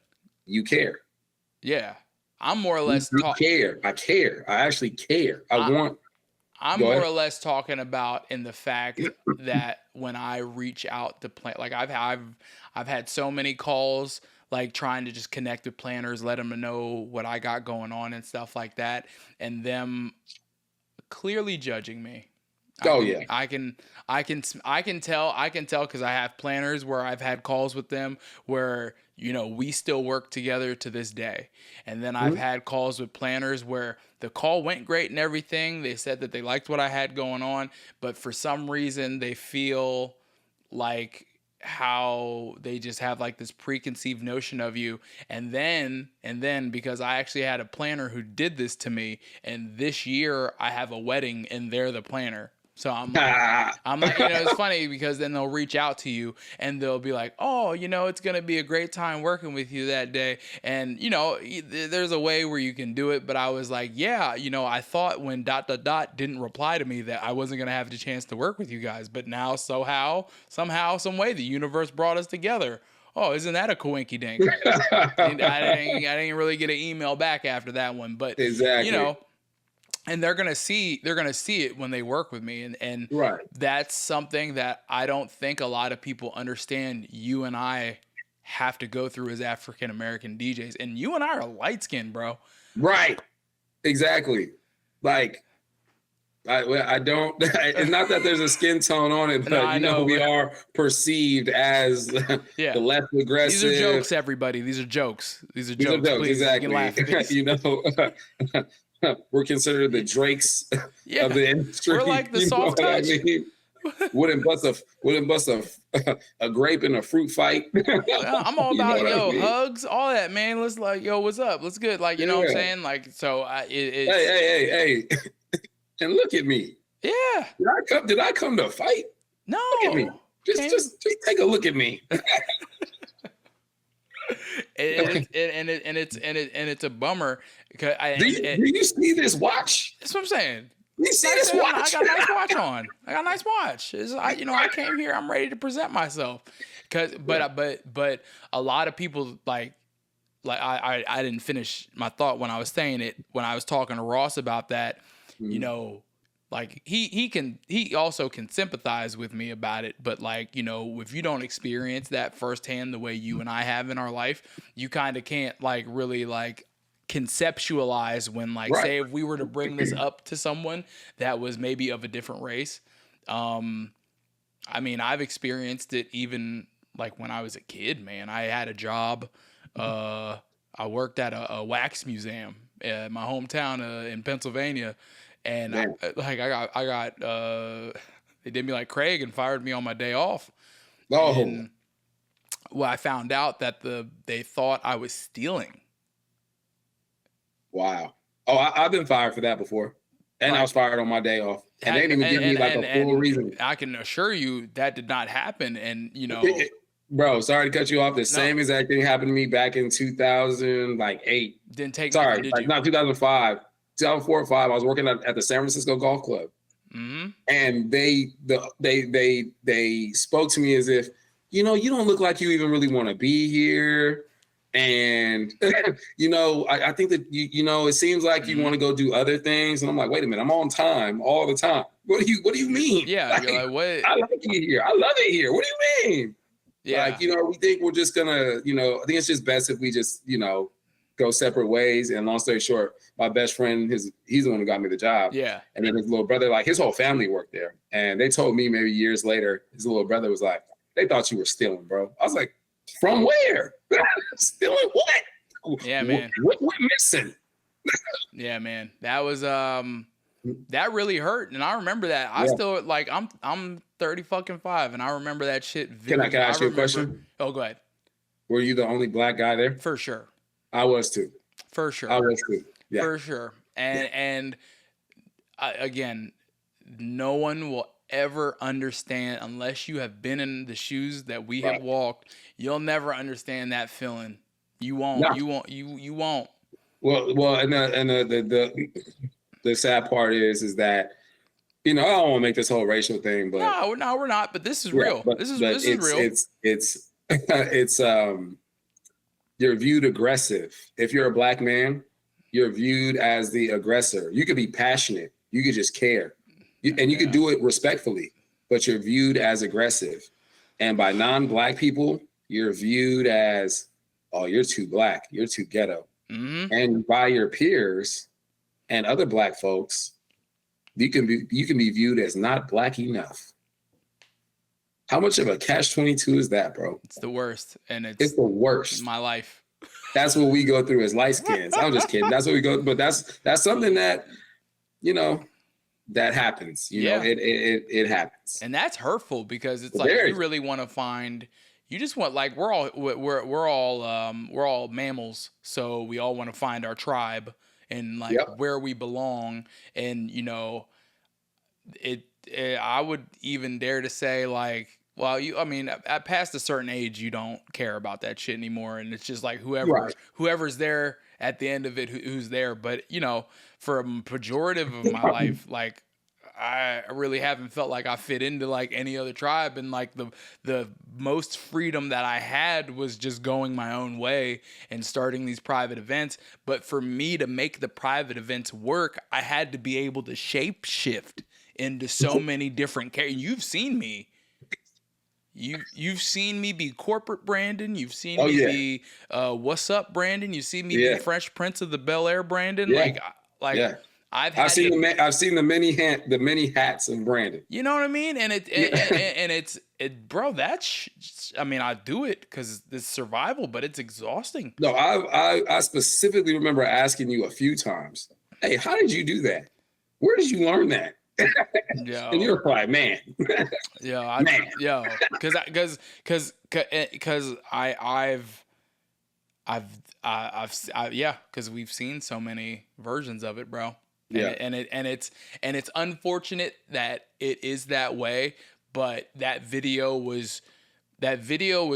You care. Yeah, I'm more or less. Care. I care. I actually care. I'm more or less talking about in the fact that when I reach out to plan, like I've had so many calls, like trying to just connect with planners, let them know what I got going on and stuff like that, and them clearly judging me. I can tell because I have planners where I've had calls with them where we still work together to this day, and then I've had calls with planners where the call went great and everything. They said that they liked what I had going on, but for some reason they feel like how they just have like this preconceived notion of you, and then because I actually had a planner who did this to me, and this year I have a wedding and they're the planner. So I'm like, it's funny because then they'll reach out to you and they'll be like, oh, it's going to be a great time working with you that day. And, there's a way where you can do it. But I was like, I thought when ... didn't reply to me that I wasn't going to have the chance to work with you guys. But now somehow, some way, the universe brought us together. Oh, isn't that a coinky dink? I didn't really get an email back after that one. But, exactly. And they're gonna see it when they work with me, and that's something that I don't think a lot of people understand. You and I have to go through as African-American DJs, and you and I are light skinned, bro. Right, exactly. Like, I don't. It's not that there's a skin tone on it, but we are perceived as the less aggressive. These are jokes, everybody. These are jokes. Please, exactly. You can laugh at we're considered the Drakes of the industry. We're like the soft touch. I mean? Wouldn't bust a grape in a fruit fight. I'm all about hugs, all that, man. Let's like, what's up? Let's good. Like, you know what I'm saying? Like, so hey, and look at me. Yeah. Did I come to fight? No. Look at me. Just take a look at me. And it's a bummer because Do you see this watch? that's what I'm saying. You see this I watch? got a nice watch on. I got a nice watch. I came here. I'm ready to present myself. But a lot of people like I didn't finish my thought when I was saying it when I was talking to Ross about that. You know, like he also can sympathize with me about it. But like, you know, if you don't experience that firsthand the way you and I have in our life, you kind of can't like really like conceptualize when like say if we were to bring this up to someone that was maybe of a different race. I mean, I've experienced it even like when I was a kid, man. I had a job. I worked at a wax museum in my hometown in Pennsylvania, and I got they did me like Craig and fired me on my day off. Oh, And, well, I found out that they thought I was stealing. wow. Oh, I've been fired for that before, and I was fired on my day off, and they didn't even give me like a full reason. I can assure you that did not happen, and you know. Bro, sorry to cut you off. The same exact thing happened to me back in 2008. Didn't take sorry, nothing, did you? not 2005, 2004 or 5. I was working at the San Francisco Golf Club, and they spoke to me as if, you know, you don't look like you even really want to be here, and you know, I think that you know, it seems like you want to go do other things, and I'm like, wait a minute, I'm on time all the time. What do you mean? Yeah, like, you're like, what? I like it here. I love it here. What do you mean? Yeah. Like, you know, we think we're just gonna, you know, I think it's just best if we just, you know, go separate ways. And long story short, my best friend, he's the one who got me the job. Yeah. And then his little brother, like his whole family worked there. And they told me maybe years later, his little brother was like, they thought you were stealing, bro. I was like, from where? Stealing what? Yeah, man. What missing? Yeah, man. That was that really hurt. And I remember that. I still like I'm 30-5 and I remember that shit vividly. Can I ask you a question? Oh, go ahead. Were you the only black guy there? For sure. I was too. For sure. I was too. Yeah. For sure. And again, no one will ever understand unless you have been in the shoes that we have walked. You'll never understand that feeling. You won't. No. You won't. Well, and the sad part is that, you know, I don't want to make this whole racial thing, but no, we're not. But this is real. This is real. It's you're viewed aggressive. If you're a black man, you're viewed as the aggressor. You could be passionate. You could just care, and you could do it respectfully, but you're viewed as aggressive. And by non-black people, you're viewed as, oh, you're too black. You're too ghetto. Mm-hmm. And by your peers and other black folks, you can be viewed as not black enough. How much of a catch-22 is that, bro? It's the worst, and it's the worst. My life. That's what we go through as light skins. I'm just kidding. That's what we go. But that's something that, you know, that happens. You know, it happens, and that's hurtful because it's like you really want to find. You just want, like, we're all mammals, so we all want to find our tribe and like where we belong. And you know, I would even dare to say, like, well, at past a certain age, you don't care about that shit anymore, and it's just like whoever's there at the end of it, who's there. But you know, for a pejorative of my life, like, I really haven't felt like I fit into like any other tribe, and like the most freedom that I had was just going my own way and starting these private events. But for me to make the private events work, I had to be able to shape shift into so many different characters. You've seen me. You've seen me be corporate Brandon. You've seen me be what's up Brandon. You've seen me be Fresh Prince of the Bel-Air Brandon. I've seen the many hats of Brandon. You know what I mean? And it's bro. I do it because it's survival, but it's exhausting. No, I specifically remember asking you a few times, "Hey, how did you do that? Where did you learn that?" And you're like, "Man, because we've seen so many versions of it, bro." And it's unfortunate that it is that way, but that video was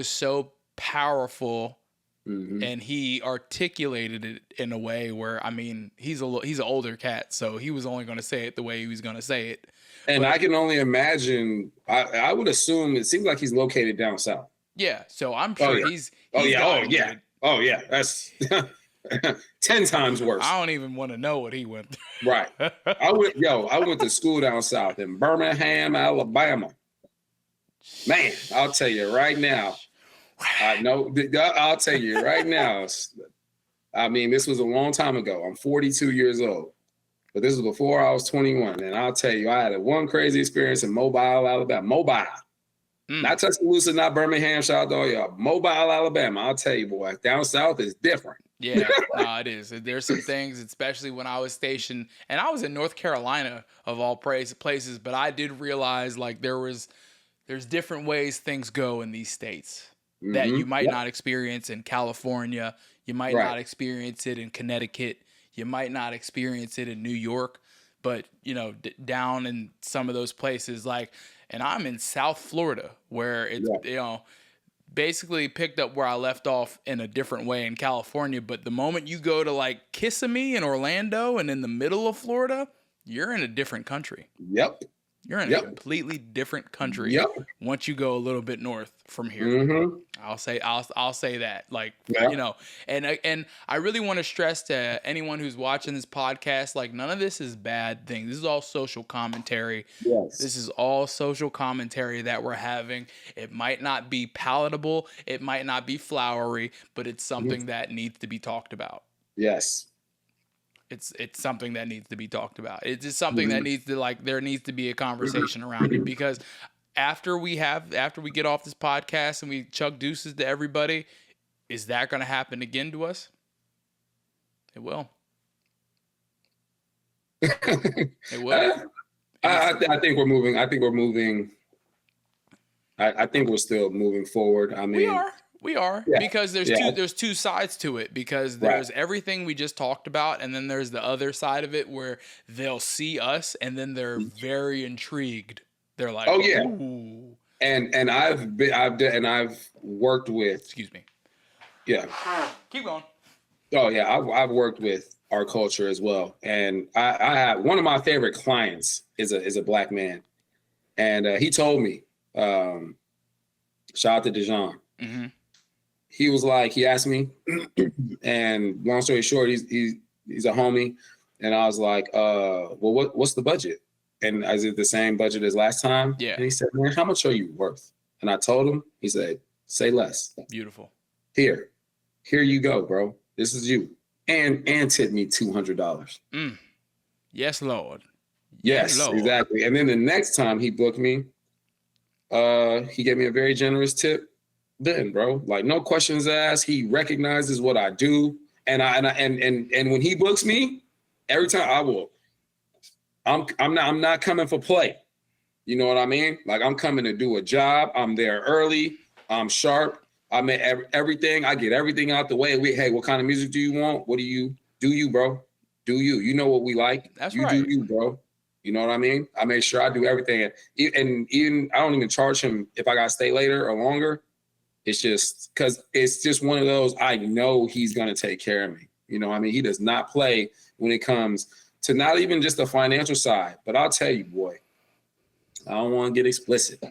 so powerful and he articulated it in a way where, I mean, he's an older cat, so he was only going to say it the way he was going to say it. And I can only imagine. I would assume it seems like he's located down south. Yeah, so I'm sure he's Oh yeah. That's 10 times worse. I don't even want to know what he went through. Right. I went to school down south in Birmingham, Alabama. Man, I'll tell you right now. I'll tell you right now. I mean, this was a long time ago. I'm 42 years old, but this was before I was 21. And I'll tell you, I had one crazy experience in Mobile, Alabama. Mobile. Not Tuscaloosa, not Birmingham, shout out to all y'all. Mobile, Alabama. I'll tell you, boy, down south is different. Yeah, no, it is. There's some things, especially when I was stationed, and I was in North Carolina of all places, but I did realize like there's different ways things go in these states that you might not experience in California. You might not experience it in Connecticut. You might not experience it in New York, but you know, down in some of those places, like, and I'm in South Florida where it's, you know, basically picked up where I left off in a different way in California. But the moment you go to like Kissimmee in Orlando and in the middle of Florida, you're in a different country. Yep. You're in a completely different country once you go a little bit north from here. I'll say that, like, you know, and I really want to stress to anyone who's watching this podcast, like, none of this is bad things. This is all social commentary. Yes. This is all social commentary that we're having. It might not be palatable. It might not be flowery, but it's something that needs to be talked about. Yes. It's something that needs to be talked about. It's just something that needs to, like, there needs to be a conversation around it, because after we get off this podcast and we chuck deuces to everybody, is that going to happen again to us? It will. It will. I think we're moving. I think we're still moving forward. I mean, We are because there's two sides to it, because there's everything we just talked about, and then there's the other side of it where they'll see us and then they're very intrigued. They're like, oh yeah. Ooh. And I've worked with. Excuse me. Yeah. Keep going. Oh yeah, I've worked with our culture as well, and I have one of my favorite clients is a black man, and he told me, shout out to Dejan. He was like, he asked me, and long story short, he's a homie, and I was like, well, what's the budget? And is it the same budget as last time? Yeah. And he said, man, how much are you worth? And I told him. He said, say less. Beautiful. Here you go, bro. This is you. And tip me $200. Yes, Lord. Yes, Lord. exactly. And then the next time he booked me, he gave me a very generous tip. Then, bro, like, no questions asked. He recognizes what I do, and when he books me, every time I'm not coming for play. You know what I mean? Like, I'm coming to do a job. I'm there early. I'm sharp. I make everything. I get everything out the way. Hey, what kind of music do you want? What do you, bro? Do you? You know what we like. That's you right. Do you, bro? You know what I mean? I make sure I do everything, and even I don't even charge him if I gotta stay later or longer. It's just because it's just one of those, I know he's going to take care of me. You know, I mean, he does not play when it comes to not even just the financial side. But I'll tell you, boy, I don't want to get explicit,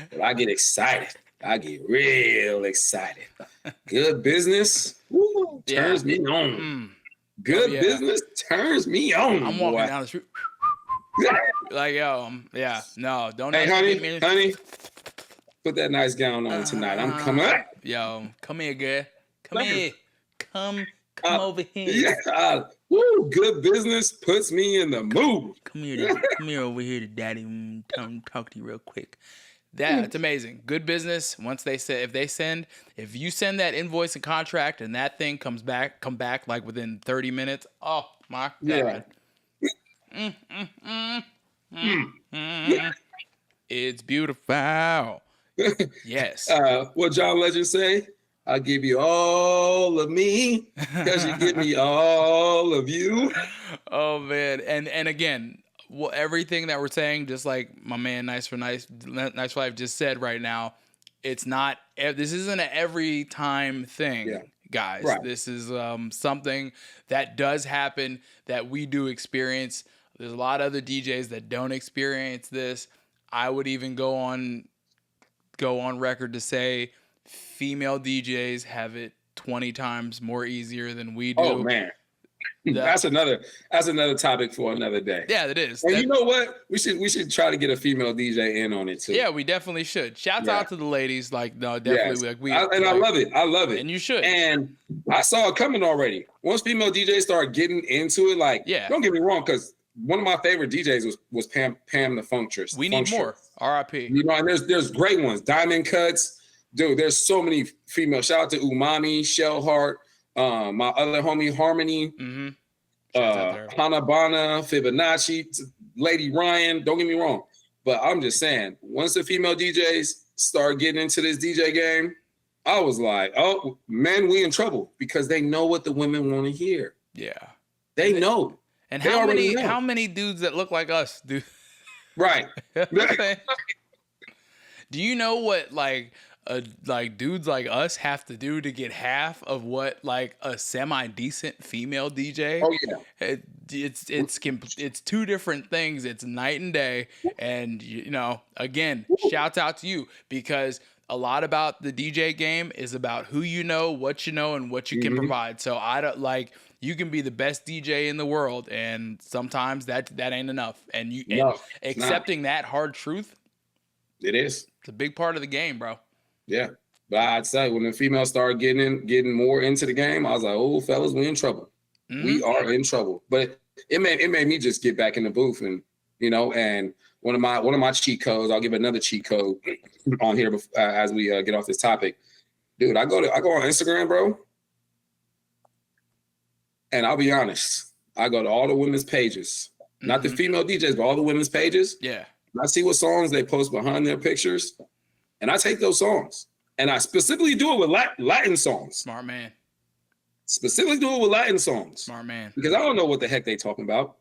but I get excited. I get real excited. Good business turns me on. Good business turns me on. I'm walking down the street. Like, yo, no, don't. Hey, honey. Put that nice gown on tonight. I'm coming up. Yo, come here, girl. Come here. Come over here. Yeah. Good business puts me in the mood. Come here over here to daddy. Come talk to you real quick. That's amazing. Good business. Once if you send that invoice and contract and that thing come back like within 30 minutes. Oh my God. It's beautiful. Yes. What John Legend say? I'll give you all of me because you give me all of you. Oh man. And again, everything that we're saying, just like my man Nice Life just said right now, this isn't an every time thing. guys. Right. This is something that does happen, that we do experience. There's a lot of other DJs that don't experience this. I would even go on record to say female DJs have it 20 times more easier than we do. Oh man. That's another topic for another day. Yeah, it is. And you know what? We should try to get a female DJ in on it too. Yeah, we definitely should. Shouts out to the ladies. Like, no, definitely. Yes. Like I love it. I love it. And you should. And I saw it coming already. Once female DJs start getting into it, like, don't get me wrong, because one of my favorite DJs was Pam the Funktress. We need more. R.I.P. You know, and there's great ones. Diamond Cuts, dude. There's so many female. Shout out to Umami, Shell Heart, my other homie Harmony, Hanabana, Fibonacci, Lady Ryan. Don't get me wrong, but I'm just saying, once the female DJs start getting into this DJ game, I was like, oh man, we in trouble, because they know what the women want to hear. Yeah, they know. And how many dudes that look like us do? Right. Do you know what like dudes like us have to do to get half of what like a semi-decent female DJ? Oh yeah. It's two different things. It's night and day. And you know, again, shouts out to you, because a lot about the DJ game is about who you know, what you know, and what you can provide. So I don't like. You can be the best DJ in the world, and sometimes that ain't enough. And accepting that hard truth, it is. It's a big part of the game, bro. Yeah, but I'd say when the females started getting more into the game, I was like, "Oh, fellas, we in trouble. We are in trouble." But it made me just get back in the booth, and you know, and one of my cheat codes. I'll give another cheat code on here as we get off this topic, dude. I go on Instagram, bro. And I'll be honest, I go to all the women's pages, not the female DJs, but all the women's pages. Yeah. And I see what songs they post behind their pictures, and I take those songs, and I specifically do it with Latin songs. Smart man. Specifically do it with Latin songs. Smart man. Because I don't know what the heck they talking about.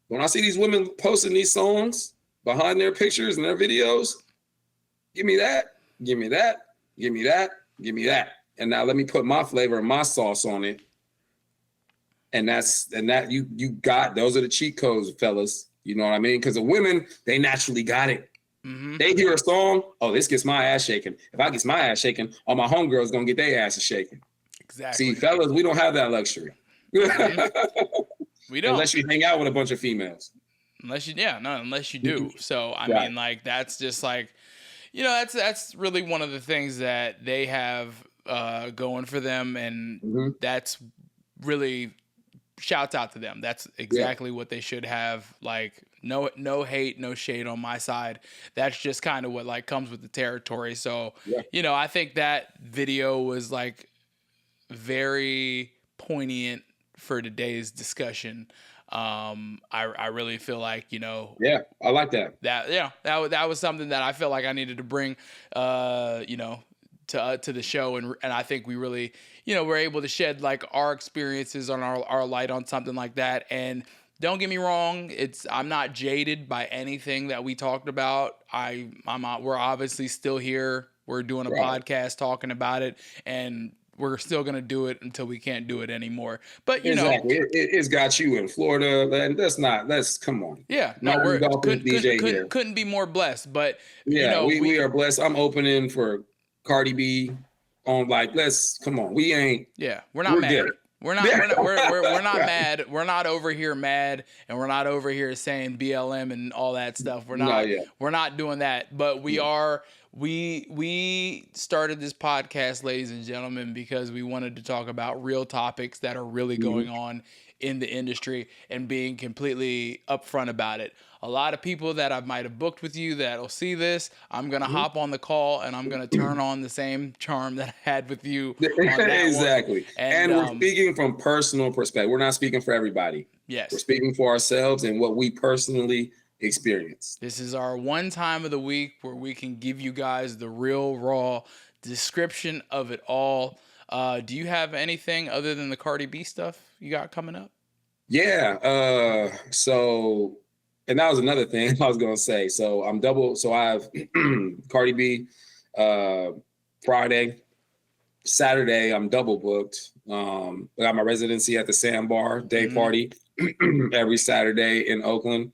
When I see these women posting these songs behind their pictures and their videos, give me that, give me that, give me that, give me that. And now let me put my flavor and my sauce on it. And you got, those are the cheat codes, fellas. You know what I mean? Because the women, they naturally got it. They hear a song, oh, this gets my ass shaking. If I get my ass shaking, all my homegirls gonna get their asses shaking. Exactly. See, fellas, we don't have that luxury. We don't. Unless you hang out with a bunch of females. Unless you do. So I mean, like, that's just like, you know, that's really one of the things that they have going for them, and that's really, shouts out to them. That's exactly what they should have. Like, no hate, no shade on my side. That's just kind of what like comes with the territory. So, you know, I think that video was like very poignant for today's discussion. I really feel like, you know, I like that. That was something that I felt like I needed to bring, you know, to the show, and I think we really, you know, we're able to shed like our experiences on our light on something like that. And don't get me wrong, I'm not jaded by anything that we talked about. We're obviously still here. We're doing a podcast talking about it, and we're still gonna do it until we can't do it anymore. But you know, it's got you in Florida, and let's come on. Yeah, no, couldn't be more blessed. But yeah, you know, we are blessed. I'm opening for Cardi B on, like, let's come on. We ain't. Yeah, we're not mad. We're not mad. We're not over here mad, and we're not over here saying BLM and all that stuff. We're not. We're not doing that. But we are. We started this podcast, ladies and gentlemen, because we wanted to talk about real topics that are really going on in the industry and being completely upfront about it. A lot of people that I might have booked with you that'll see this, I'm going to hop on the call and I'm going to turn on the same charm that I had with you. Exactly. And we're speaking from personal perspective. We're not speaking for everybody. Yes. We're speaking for ourselves and what we personally experience. This is our one time of the week where we can give you guys the real raw description of it all. Do you have anything other than the Cardi B stuff you got coming up? Yeah. So, and that was another thing I was going to say. So I have Cardi B Friday. Saturday, I'm double booked. I got my residency at the Sandbar Day Party every Saturday in Oakland.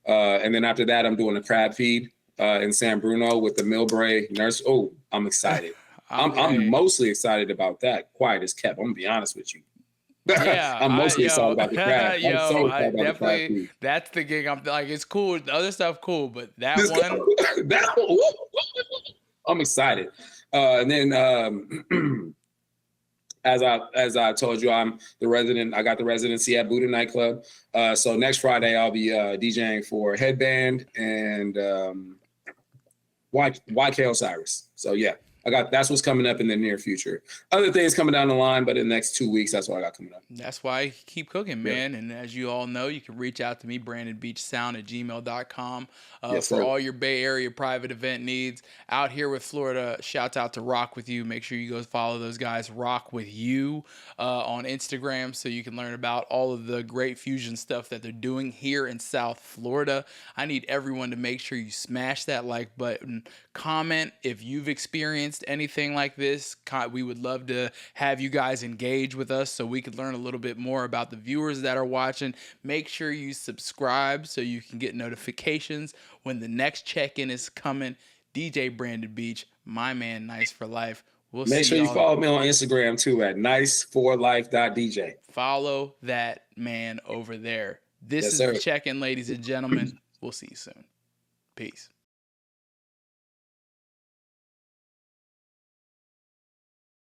And then after that, I'm doing a crab feed in San Bruno with the Millbrae Nurse. Oh, I'm excited. I'm mostly excited about that. Quiet as kept. I'm gonna be honest with you. Yeah, I'm mostly excited about the crab. Yo, I'm so I excited about the crab definitely. feed. That's the gig. I'm like, it's cool. The other stuff, cool, but that This one. that I'm excited. And then as I told you, I'm the resident. I got the residency at Buddha Nightclub. So next Friday I'll be DJing for Headband and YK Osiris. So yeah, that's what's coming up in the near future. Other things coming down the line, but in the next 2 weeks, that's what I got coming up. That's why I keep cooking, man. Yeah. And as you all know, you can reach out to me, BrandonBeachSound@gmail.com for all your Bay Area private event needs. Out here with Florida, shouts out to Rock With You. Make sure you go follow those guys, Rock With You, on Instagram, so you can learn about all of the great fusion stuff that they're doing here in South Florida. I need everyone to make sure you smash that like button, comment if you've experienced anything like this. We would love to have you guys engage with us so we could learn a little bit more about the viewers that are watching. Make sure you subscribe so you can get notifications when the next check-in is coming. DJ Brandon Beach, my man, Nice for Life. We'll Make sure you follow me on Instagram too at niceforlife.dj. Follow that man over there. This is the check-in, ladies and gentlemen. We'll see you soon. Peace.